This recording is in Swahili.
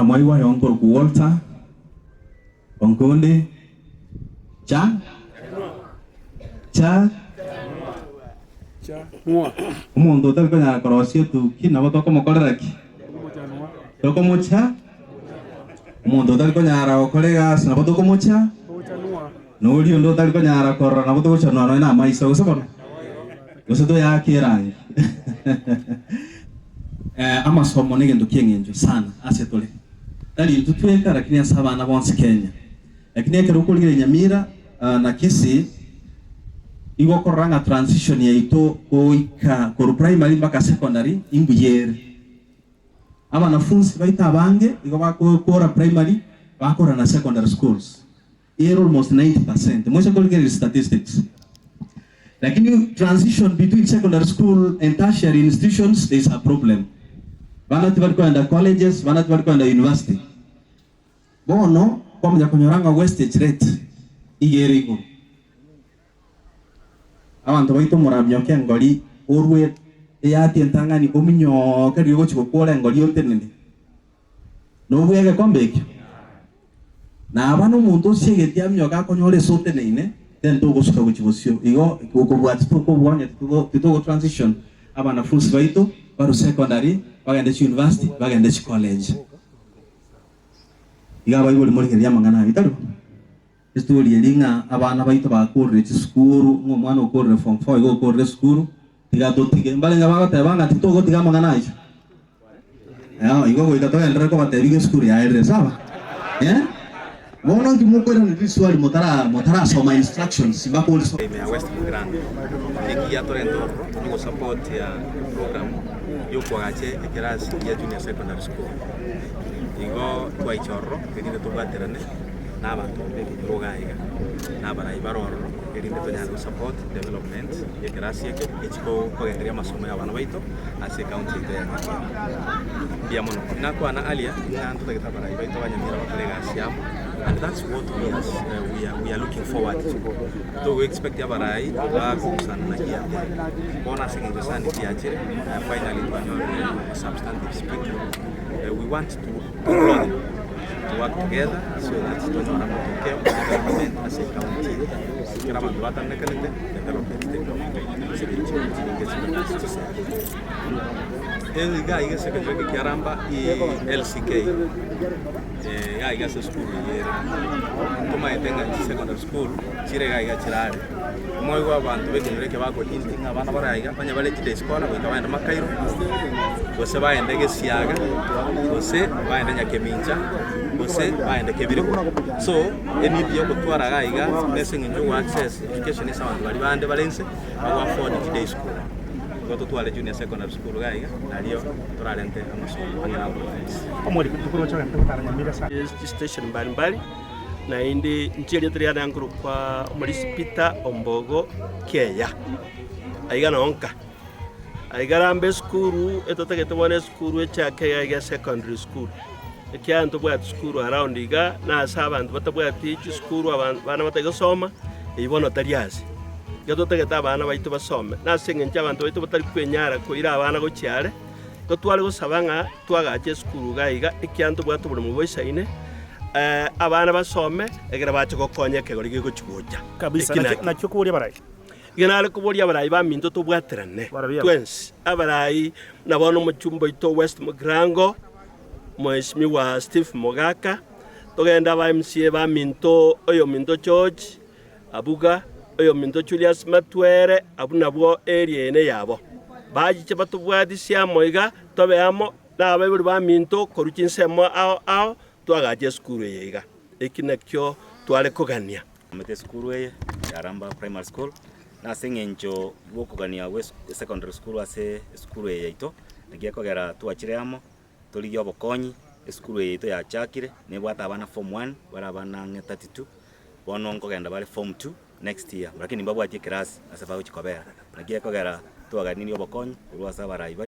na mwaiwa yonkor ku Walter Onkonde cha Mwa. Umuntu utari kanya korosie tu kina batoko mokorera ki. Toko mocha. Umuntu utari kanya ara okolega sina batoko mocha. No uri ndo utari kanya ara korra na batoko cha no na maisa usabona. Usato ya kirangi. Amasomo negendo kiengenjo sana asetole. Dali tutweka lakini asaba na bonse Kenya. Lakini ekerukuligire Nyamira na Kisii igo koranga transition ya ito oika koru primary mpaka secondary imbuyere abanafunzi baita abange igo bakora primary bakora na secondary schools almost 90%. Mwisho kuligere statistics. Lakini transition between secondary school and tertiary institutions there is a problem. Banati bali kwenda colleges, banati bali kwenda university. Bono kwa mja konyoranga wastage rate igere iguru. Abantu baito muramyoke ngori urwe yati entangani kominyo kari go chiko kora ngori otenene no bwege kombekyo na abano muntu shegeti amyoka konyore sotenene then to go suka guchibosyo igo ukobwati to ko bwanya to go transition abana full baito baru secondary bagende chi university bagende chi college iga bayibuli muri kiri yamangana bitaro Istori elinga abana baito bakorre school ngomwana okorre form 4 igo okorre school tigato tige mbalenga bagatebanga titogo tigamangana icho igo goita to el reko batebige school ya ere saba mono kimuko ira ni swali motara soma instructions bako ya West Migrant iki ya Torrento ngo support ya program yo kwagache ekeras ya junior secondary school igo kwa ichorro kedi to baterane n'abantu b'irugaiga n'abarayi baroro erinde tonyana support development yekerasi yake ekiko kogenderia masomo y'abana baito ase county ya bia mono nakwana alia n'antu tageta barayi baito banyamira bakolega siamo and that's what we are looking forward to we expect abarayi bakusana na kia bona singe sana kiache finally to substantive speaking we want to work together so that tuna matokeo development as a county kila mtu atanekalete development guy gese ke kiaramba LCK guy gese school yere tuma etenga secondary school chire guy gachirare moyo wa bantu bekinureke bako hinting abana barayiga banya bale chide school ko kabanda makairo bose baende gesiaga bose baende nyakeminja bose baende kebiriko so enibyo gutwara gaiga blessing into access education is abantu bali bande balense aba afford chide school goto twale junior secondary school gaiga naliyo turalente amasomo angana Omori tukuro cha ntara Nyamira sa station mbalimbali na indi nchiri triana yankuru kwa Omorisi Peter Ombogo Keya aiga nonka aigarambe skuru etotegete one skuru echa Keya secondary school ekianto bwa skuru around iga na sabantu batabwa teach skuru abana batagosoma ibono tariasi gatotegete abana baito basome na singenja abantu baito batari kwenyara ko ira abana go chiare ko twale go sabanga twagache skuru gaiga ekianto bwa tubule mu boisaine abana basome egera bache gokonye kegori gigo chugoja kabisa na chukuri barai genale kuboria barayi baminto tubwaterane twensi abarayi nabono mu chumba ito West Mugrango Mheshimiwa Steve Mogaka togenda ba MCA baminto oyo minto George abuga oyo minto Julius Matwere abunabwo area ene yabo baji batubwadisia moiga tobeamo na abebuli baminto koruchinsemo ao twagaje skuru yega ekinakyo twale kogania mete skuru ye yaramba primary school na singenjo wokugania West secondary school ase skuru ye ito ngiye kogera tuachireamo tuligyo bokonyi skuru ye ito ya chakire ne bwata abana form 1 bara bana 32 bono ngogenda bale form 2 next year lakini babwaje class ase bawo chikobera ngiye kogera tuaganini bokonyi urwasa barayi